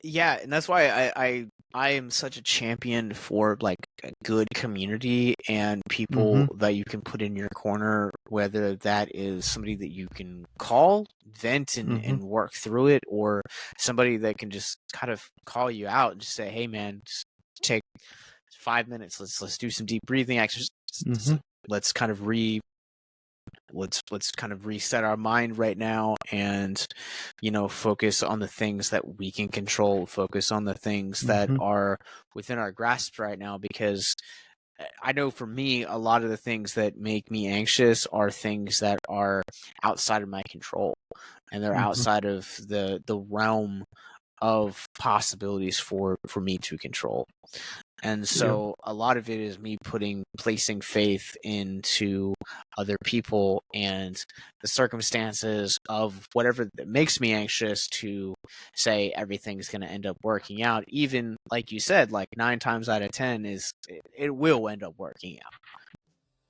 Yeah, and that's why I am such a champion for like a good community and Mm-hmm. people that you can put in your corner, whether that is somebody that you can call, vent Mm-hmm. and work through it, or somebody that can just kind of call you out and just say, "Hey man, just take 5 minutes. Let's do some deep breathing exercises. Mm-hmm. Let's kind of let's kind of reset our mind right now and focus on the things that we can control, focus on the things that Mm-hmm. are within our grasp right now, because I know for me a lot of the things that make me anxious are things that are outside of my control, and they're Mm-hmm. outside of the realm of possibilities for me to control. And Yeah. so a lot of it is me placing faith into other people and the circumstances of whatever that makes me anxious, to say everything's going to end up working out. Even like you said, like 9 times out of 10 it will end up working out.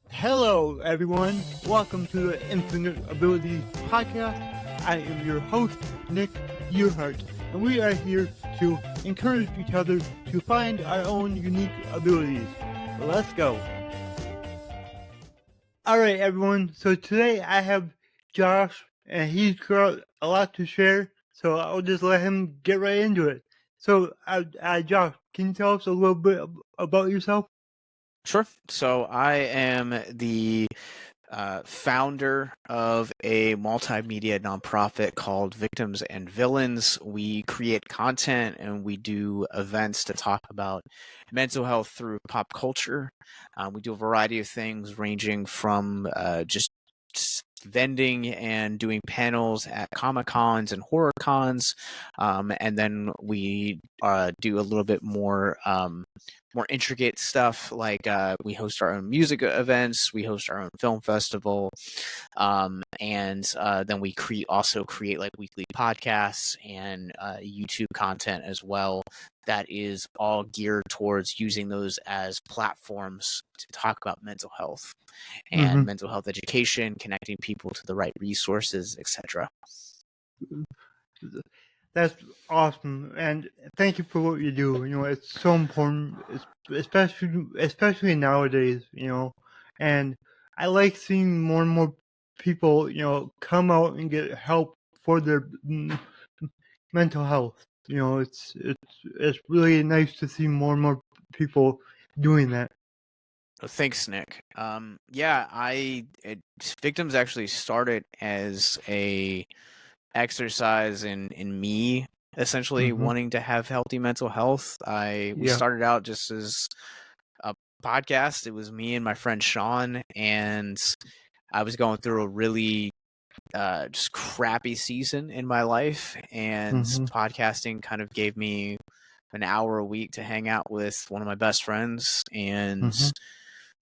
Hello, everyone. Welcome to the Infinite Abilities Podcast. I am your host, Nick Yerhart, and we are here to encourage each other to find our own unique abilities. Let's go. All right, everyone. So today I have Josh, and he's got a lot to share. So I'll just let him get right into it. So, Josh, can you tell us a little bit about yourself? Sure. So I am the founder of a multimedia nonprofit called Victims and Villains. We create content and we do events to talk about mental health through pop culture. We do a variety of things, ranging from just vending and doing panels at Comic Cons and horror cons, and then we do a little bit more intricate stuff, like we host our own music events, we host our own film festival, and then we also create like weekly podcasts and YouTube content as well, that is all geared towards using those as platforms to talk about mental health and mental health education, connecting people to the right resources, etc. That's awesome, and thank you for what you do. You know, it's so important, especially nowadays. You know, and I like seeing more and more people, come out and get help for their mental health. You know, it's really nice to see more and more people doing that. Thanks, Nick. Yeah, Victims actually started as a exercise in me essentially Mm-hmm. wanting to have healthy mental health. We Yeah. started out just as a podcast. It was me and my friend Sean, and I was going through a really just crappy season in my life, and Mm-hmm. podcasting kind of gave me an hour a week to hang out with one of my best friends and Mm-hmm.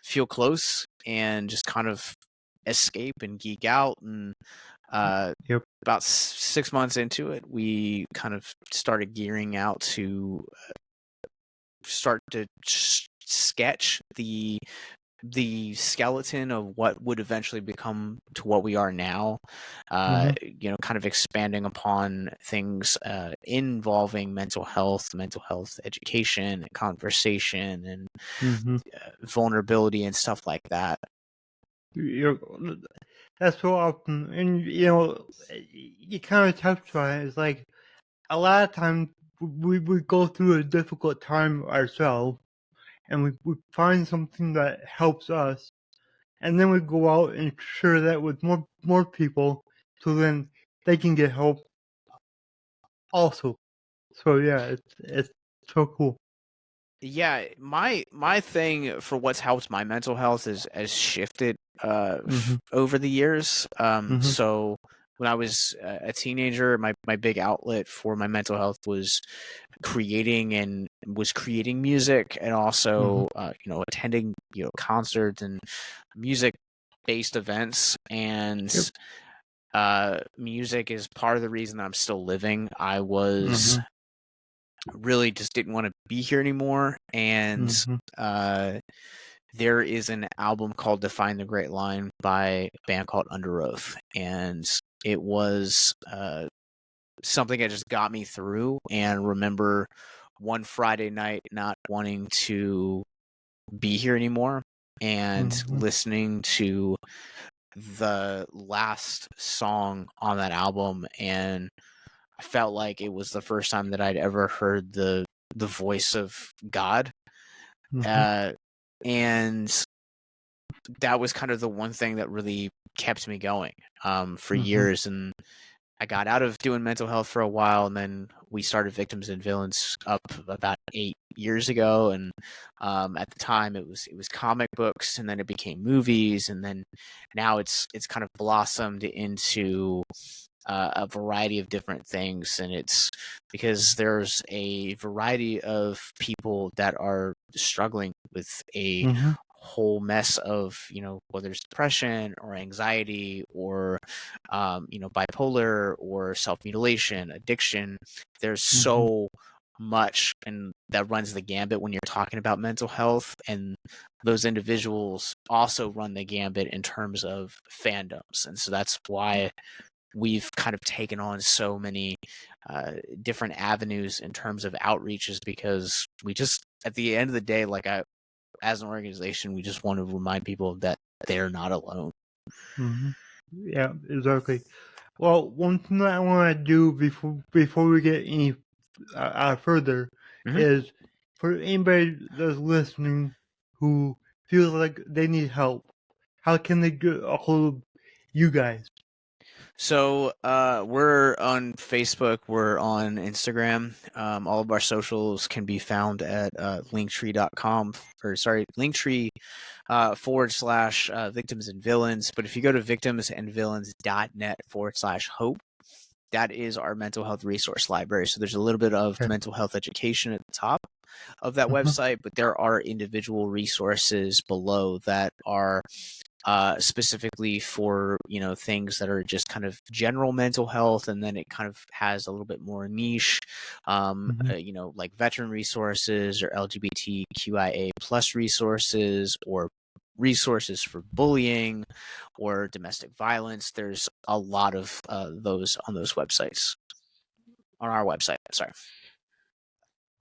feel close and just kind of escape and geek out. And Yep. about 6 months into it, we kind of started gearing out to start to sketch the skeleton of what would eventually become to what we are now. Mm-hmm. Kind of expanding upon things involving mental health education, and conversation, and Mm-hmm. vulnerability and stuff like that. You're, that's so awesome, and you kind of touched on it. It's like a lot of times we go through a difficult time ourselves, and we find something that helps us, and then we go out and share that with more people, so then they can get help also. So yeah, it's so cool. Yeah, my thing for what's helped my mental health has shifted Mm-hmm. over the years. Mm-hmm. So when I was a teenager, my big outlet for my mental health was creating music, and Mm-hmm. also attending concerts and music based events. And Yep. music is part of the reason that I'm still living. I was Mm-hmm. really just didn't want to be here anymore, and Mm-hmm. there is an album called Define the Great Line by a band called Under Oath, and it was something that just got me through. And remember one Friday night not wanting to be here anymore and listening to the last song on that album, and I felt like it was the first time that I'd ever heard the voice of God. And that was kind of the one thing that really kept me going for years. And I got out of doing mental health for a while, and then we started Victims and Villains up about 8 years ago. And at the time, it was comic books, and then it became movies, and then now it's kind of blossomed into a variety of different things. And it's because there's a variety of people that are struggling with a whole mess of, whether it's depression or anxiety or, bipolar or self-mutilation, addiction. There's so much, and that runs the gambit when you're talking about mental health. And those individuals also run the gambit in terms of fandoms. And so that's why we've kind of taken on so many different avenues in terms of outreaches, because we just, at the end of the day, as an organization, we just want to remind people that they're not alone. Yeah, exactly. Well, one thing that I want to do before we get any further is for anybody that's listening who feels like they need help, how can they get a hold of you guys? So we're on Facebook, we're on Instagram. All of our socials can be found at linktree.com, or sorry, Linktree / victims and villains. But if you go to victimsandvillains.net /hope, that is our mental health resource library. So there's a little bit of mental health education at the top of that website, but there are individual resources below that are specifically for, things that are just kind of general mental health. And then it kind of has a little bit more niche, like veteran resources or LGBTQIA plus resources, or resources for bullying or domestic violence. There's a lot of those on those websites, on our website. Sorry.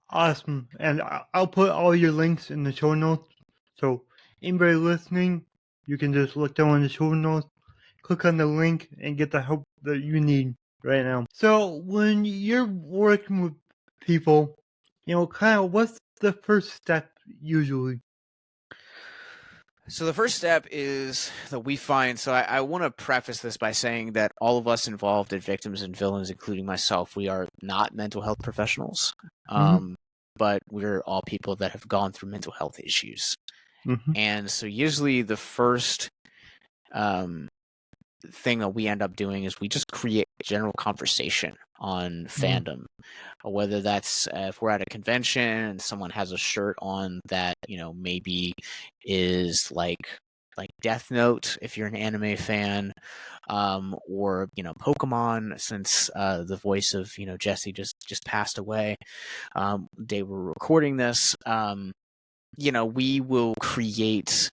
Awesome. And I'll put all your links in the show notes. So anybody listening, you can just look down in the show notes, click on the link, and get the help that you need right now. So when you're working with people, kind of what's the first step usually? So the first step is that we find, so I want to preface this by saying that all of us involved at Victims and Villains, including myself, we are not mental health professionals, but we're all people that have gone through mental health issues. And so usually the first thing that we end up doing is we just create general conversation on fandom, whether that's if we're at a convention and someone has a shirt on that maybe is like Death Note, if you're an anime fan, or Pokemon, since the voice of Jesse just passed away day we're recording this. We will create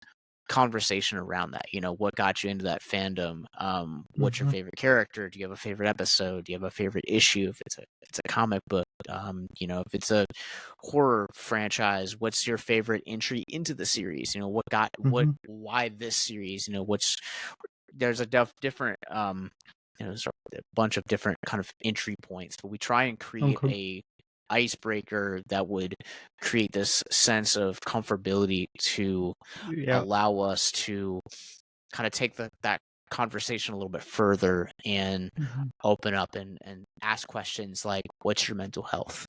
conversation around that. What got you into that fandom? What's your favorite character? Do you have a favorite episode? Do you have a favorite issue? If it's a comic book, if it's a horror franchise, what's your favorite entry into the series? Why this series? There's a different there's a bunch of different kind of entry points, but we try and create a icebreaker that would create this sense of comfortability to allow us to kind of take that conversation a little bit further and open up and ask questions like, what's your mental health?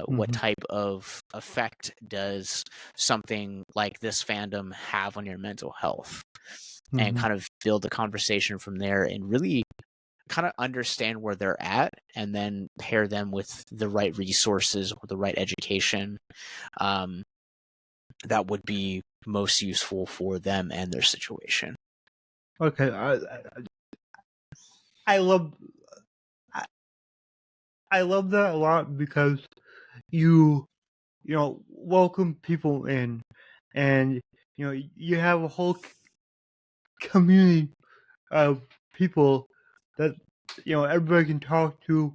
What type of effect does something like this fandom have on your mental health? And kind of build the conversation from there, and really kind of understand where they're at, and then pair them with the right resources or the right education that would be most useful for them and their situation. Okay, I love that a lot, because you welcome people in, and you have a whole community of people that everybody can talk to,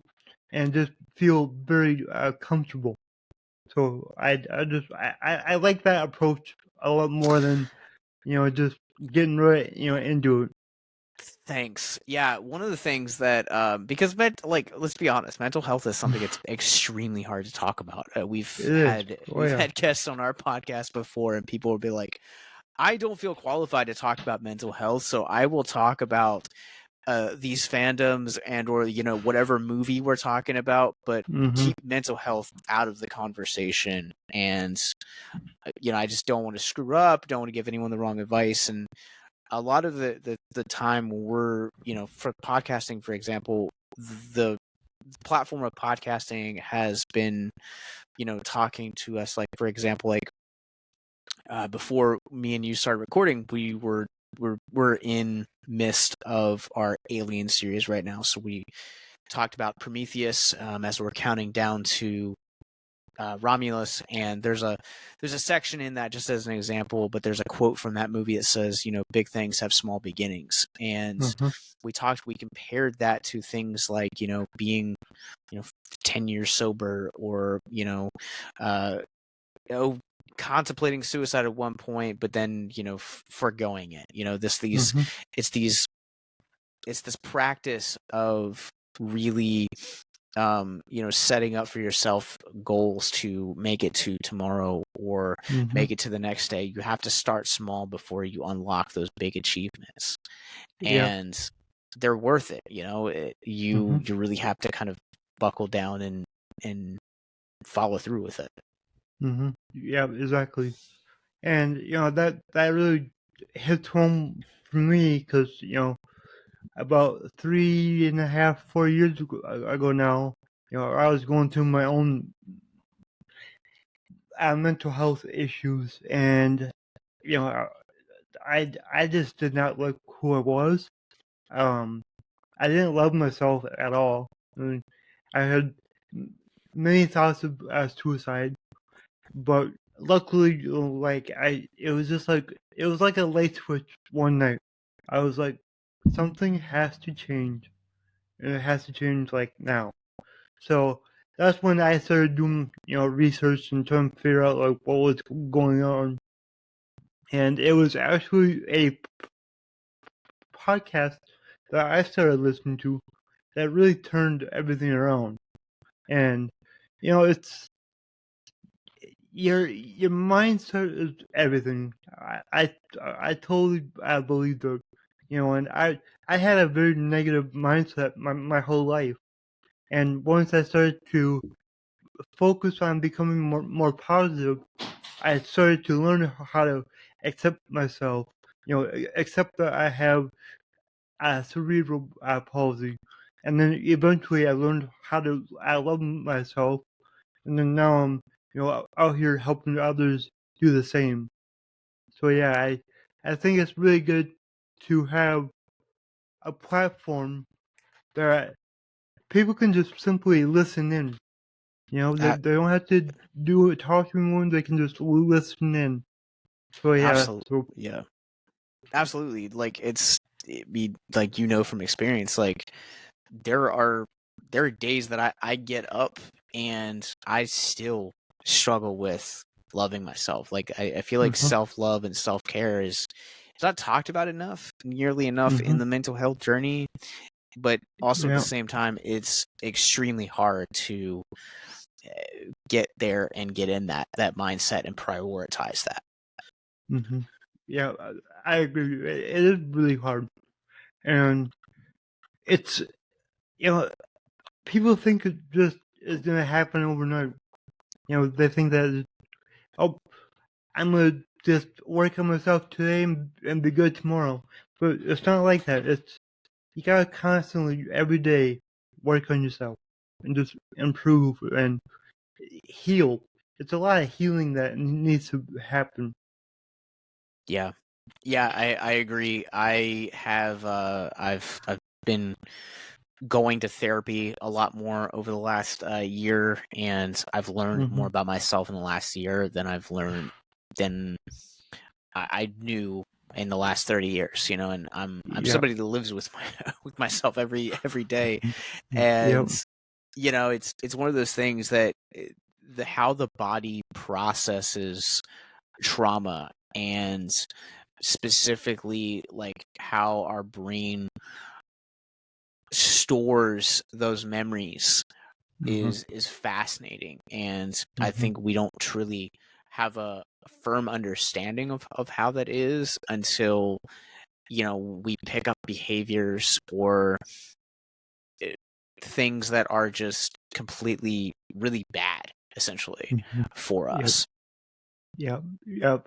and just feel very comfortable. So I like that approach a lot more than just getting right into it. Thanks. Yeah, one of the things that because let's be honest, mental health is something that's extremely hard to talk about. It is. Oh We've yeah. had guests on our podcast before, and people will be like, "I don't feel qualified to talk about mental health, so I will talk about these fandoms and or whatever movie we're talking about, but Mhm. keep mental health out of the conversation." And I just don't want to screw up, don't want to give anyone the wrong advice, and a lot of the time we're for podcasting, for example, the platform of podcasting has been talking to us, like for example, like before me and you started recording, we're in midst of our Alien series right now, so we talked about Prometheus as we're counting down to Romulus, and there's a section in that, just as an example, but there's a quote from that movie that says, big things have small beginnings, and Mhm. we compared that to things like being 10 years sober, or uh, contemplating suicide at one point, but then foregoing it. Mhm. It's this practice of really setting up for yourself goals to make it to tomorrow or Mhm. make it to the next day. You have to start small before you unlock those big achievements, Yeah. and they're worth it. You Mhm. really have to kind of buckle down and follow through with it. Mhm. Yeah. Exactly. And that really hits home for me because about 3.5, 4 years ago now, I was going through my own mental health issues, and you know, I just did not like who I was. Um, I didn't love myself at all. I mean, I had many thoughts of suicide, but luckily, it was like a light switch one night. I was like, something has to change, and it has to change like now. So that's when I started doing research and trying to figure out like what was going on. And it was actually a podcast that I started listening to that really turned everything around. And it's your mindset is everything. I totally believe that. And I had a very negative mindset my whole life. And once I started to focus on becoming more positive, I started to learn how to accept myself. Accept that I have cerebral palsy, and then eventually I learned how to I love myself, and then now I'm out here helping others do the same. So yeah, I think it's really good to have a platform that people can just simply listen in. A- They don't have to do it, talk to anyone. They can just listen in. So yeah, Absolutely, so yeah, absolutely. Like it be like from experience, like there are days that I get up and I still struggle with loving myself. Like I feel like mhm, self-love and self-care is it's not talked about nearly enough in mhm, the mental health journey, but also at the yeah, same time it's extremely hard to get there and get in that mindset and prioritize that. mhm, yeah. I agree. It is really hard, and it's you know people think it just is gonna happen overnight. They think that oh, I'm gonna just work on myself today and be good tomorrow, but it's not like that. It's you gotta constantly every day work on yourself and just improve and heal. It's a lot of healing that needs to happen. Yeah. Yeah, I agree. I've been going to therapy a lot more over the last year, and I've learned more Mhm. about myself in the last year than I knew in the last 30 years, and I'm Yeah. somebody that lives with with myself every day, Yep. and it's one of those things that how the body processes trauma, and specifically like how our brain stores those memories is fascinating, and I think we don't truly have a firm understanding of how that is until we pick up behaviors or things that are just completely really bad, essentially, for Yep. us. Yeah, yeah,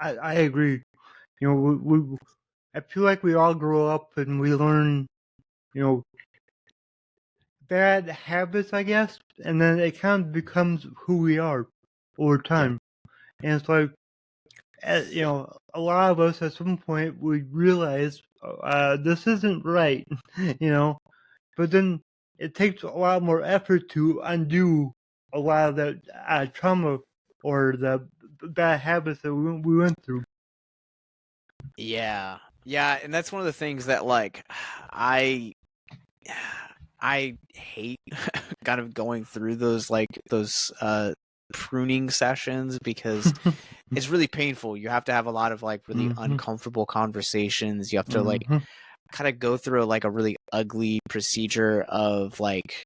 I agree. I feel like we all grow up and we learn, bad habits, I guess, and then it kind of becomes who we are over time. And it's like, a lot of us at some point we realize this isn't right, but then it takes a lot more effort to undo a lot of that trauma or the bad habits that we went through. Yeah. Yeah, and that's one of the things that like I I hate kind of going through those pruning sessions, because it's really painful. You have to have a lot of like really uncomfortable conversations. You have to like kind of go through like a really ugly procedure of like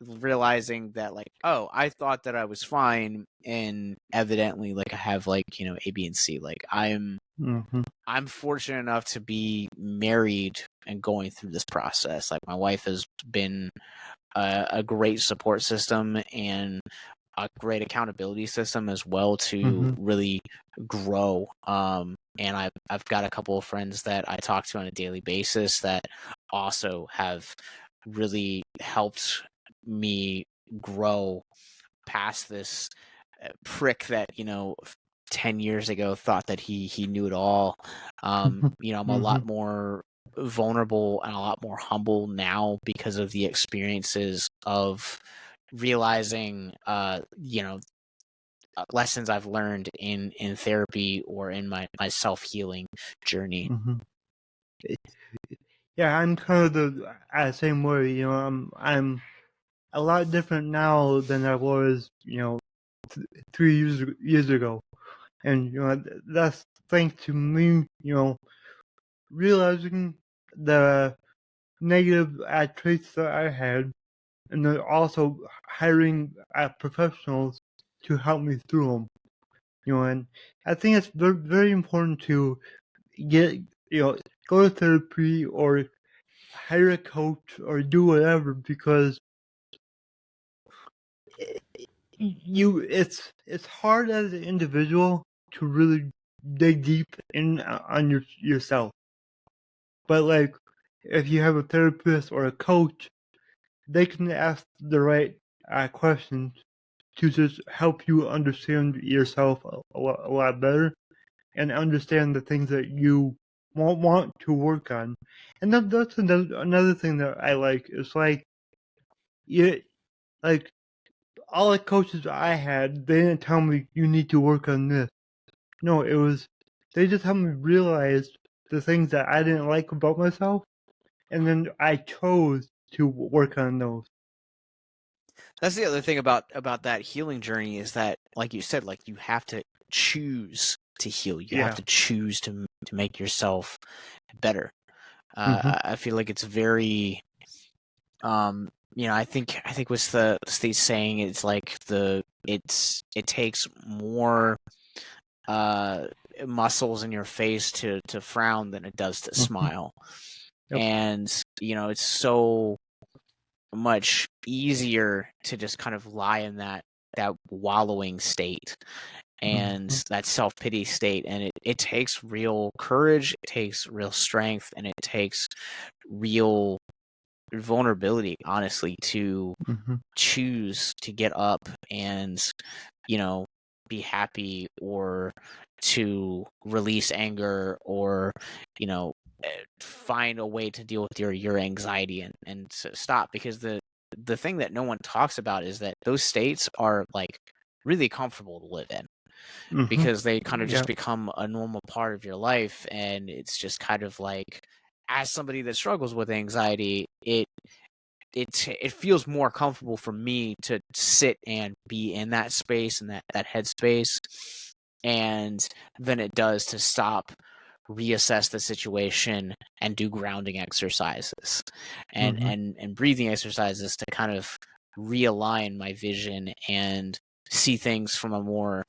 realizing that like, oh, I thought that I was fine, and evidently like I have like A, B, and C. Like I'm fortunate enough to be married and going through this process. Like my wife has been a great support system and a great accountability system as well to really grow. And I've got a couple of friends that I talk to on a daily basis that also have really helped me grow past this prick that 10 years ago thought that he knew it all. I'm a lot more vulnerable and a lot more humble now because of the experiences of realizing lessons I've learned in therapy or in my self-healing journey. Yeah, I'm kind of the same way. I'm a lot different now than I was, 3 years ago, and that's thanks to me, realizing the negative traits that I had, and then also hiring professionals to help me through them. And I think it's very, very important to get, go to therapy or hire a coach or do whatever, because it's hard as an individual to really dig deep in on yourself. But like, if you have a therapist or a coach, they can ask the right questions to just help you understand yourself a lot better and understand the things that you want to work on. And that's another thing that I like. It's like, yeah, like all the coaches I had, they didn't tell me you need to work on this. No, they just helped me realize the things that I didn't like about myself, and then I chose to work on those. That's the other thing about that healing journey, is that, like you said, like you have to choose to heal. You have Yeah. to choose to make yourself better. I feel like it's very, I think what's the state saying? It's like it takes more muscles in your face to frown than it does to smile. Yep. And it's so much easier to just kind of lie in that wallowing state and that self-pity state, and it takes real courage, it takes real strength, and it takes real vulnerability, honestly, to choose to get up and be happy, or to release anger, or find a way to deal with your anxiety and to stop. Because the thing that no one talks about is that those states are like really comfortable to live in, because they kind of just become a normal part of your life. And it's just kind of like, as somebody that struggles with anxiety, it feels more comfortable for me to sit and be in that space and that headspace, and than it does to stop, reassess the situation, and do grounding exercises and breathing exercises to kind of realign my vision and see things from a more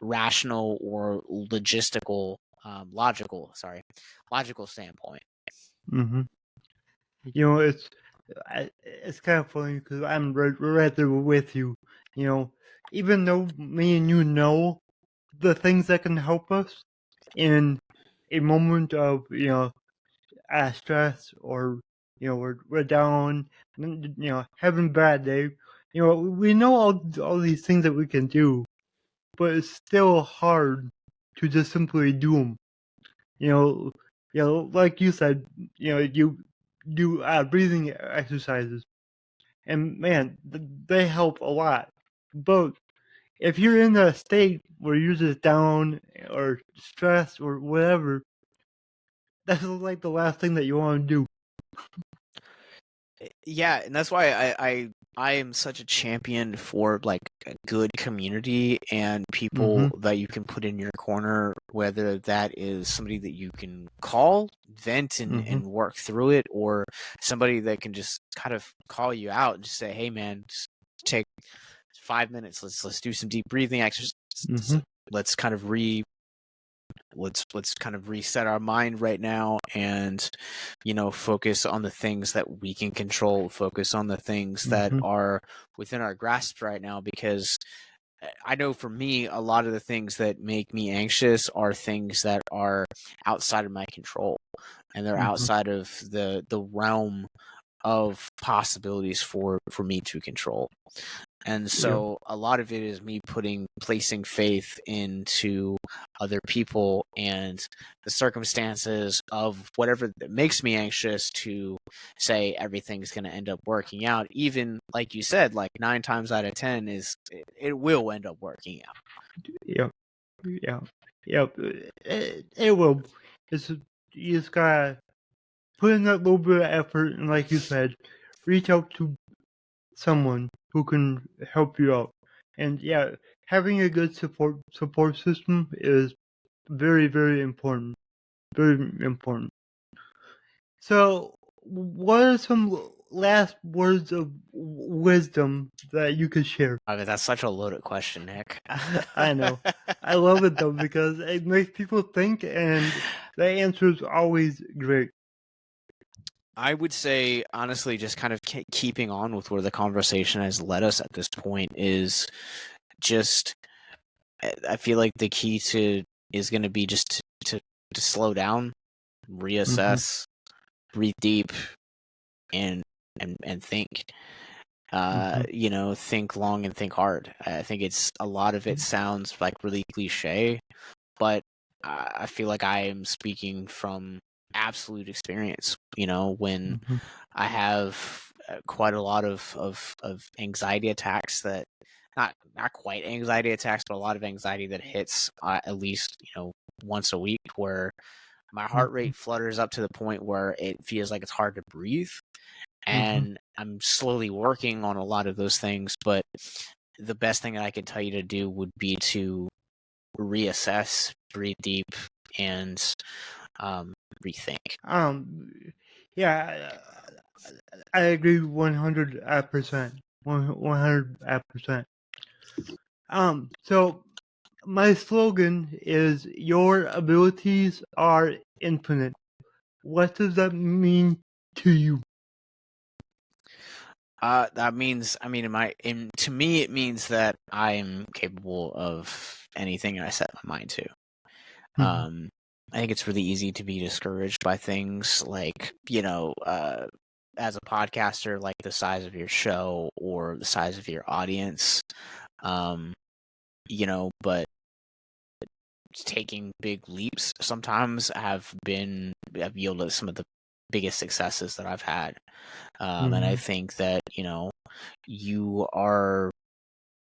rational or logical standpoint. You know, it's kind of funny because I'm right there with you. You know, even though me and you know the things that can help us in a moment of stress, or we're down, having a bad day. You know, we know all these things that we can do, but it's still hard to just simply do them. Like you said, you do breathing exercises, and man, they help a lot. But if you're in a state where you're just down or stressed or whatever, that's like the last thing that you want to do. Yeah, and that's why I am such a champion for like a good community and people that you can put in your corner, whether that is somebody that you can call, vent, and work through it, or somebody that can just kind of call you out and just say, "Hey, man, just take 5 minutes. Let's do some deep breathing exercises. Let's kind of let's kind of reset our mind right now and focus on the things that we can control, focus on the things that are within our grasp right now." Because I know for me, a lot of the things that make me anxious are things that are outside of my control, and they're outside of the realm of possibilities for me to control. And so a lot of it is me placing faith into other people and the circumstances of whatever that makes me anxious, to say everything's going to end up working out. Even like you said, like 9 times out of 10 it will end up working out. Yep. It will. You just gotta put in that little bit of effort, and like you said, reach out to someone who can help you out. And yeah, having a good support system is very, very important. Very important. So, what are some last words of wisdom that you could share? I mean, that's such a loaded question, Nick. I know. I love it though, because it makes people think, and the answer is always great. I would say, honestly, just kind of keeping on with where the conversation has led us at this point is just, I feel like the key is going to be just to slow down, reassess, breathe deep, and think. Think long and think hard. I think it's a lot of it sounds like really cliche, but I feel like I am speaking from absolute experience. When I have quite a lot of anxiety attacks, that not quite anxiety attacks, but a lot of anxiety that hits at least once a week, where my heart rate flutters up to the point where it feels like it's hard to breathe. And I'm slowly working on a lot of those things, but the best thing that I could tell you to do would be to reassess, breathe deep, and rethink. Yeah, I agree 100%. 100%. So my slogan is, "Your abilities are infinite." What does that mean to you? That means, I mean, to me, it means that I am capable of anything I set my mind to. I think it's really easy to be discouraged by things like, as a podcaster, like the size of your show or the size of your audience, but taking big leaps sometimes have yielded some of the biggest successes that I've had. And I think that, you are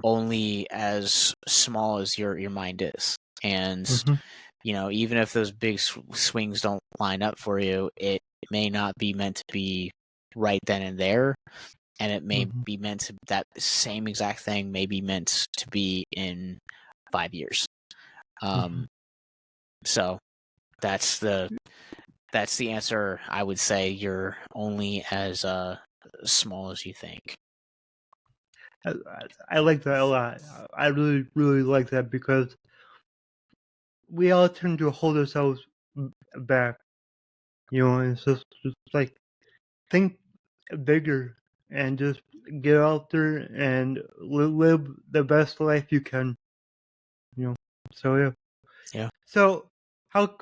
only as small as your mind is. And, even if those big swings don't line up for you, it may not be meant to be right then and there, and it may Mhm. be meant to, that same exact thing may be meant to be in 5 years. Mhm. So that's the answer. I would say you're only as small as you think. I like that a lot. I really, really like that because we all tend to hold ourselves back, and it's just like think bigger and just get out there and live the best life you can, you know. So yeah. Yeah. So how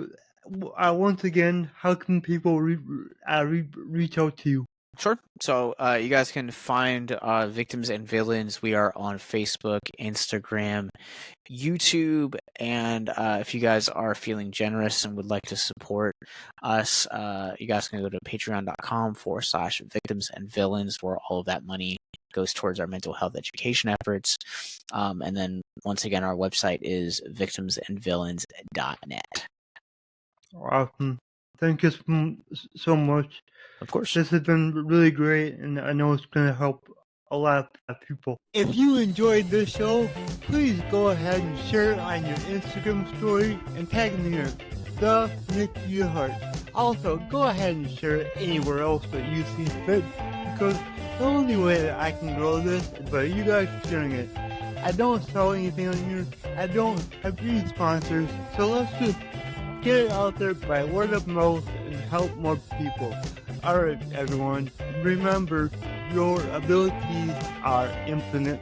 once again, how can people reach out to you? Sure. So you guys can find Victims and Villains. We are on Facebook, Instagram, YouTube, and if you guys are feeling generous and would like to support us, you guys can go to patreon.com/victims and villains, where all of that money goes towards our mental health education efforts. And then once again, our website is victimsandvillains.net. Awesome. Thank you so much. Of course. This has been really great, and I know it's going to help a lot of people. If you enjoyed this show, please go ahead and share it on your Instagram story and tag me in the Nick Yerhart. Also, go ahead and share it anywhere else that you see fit, because the only way that I can grow this is by you guys sharing it. I don't sell anything on here. I don't have any sponsors, so let's just get it out there by word of mouth and help more people. Alright, everyone, remember, your abilities are infinite.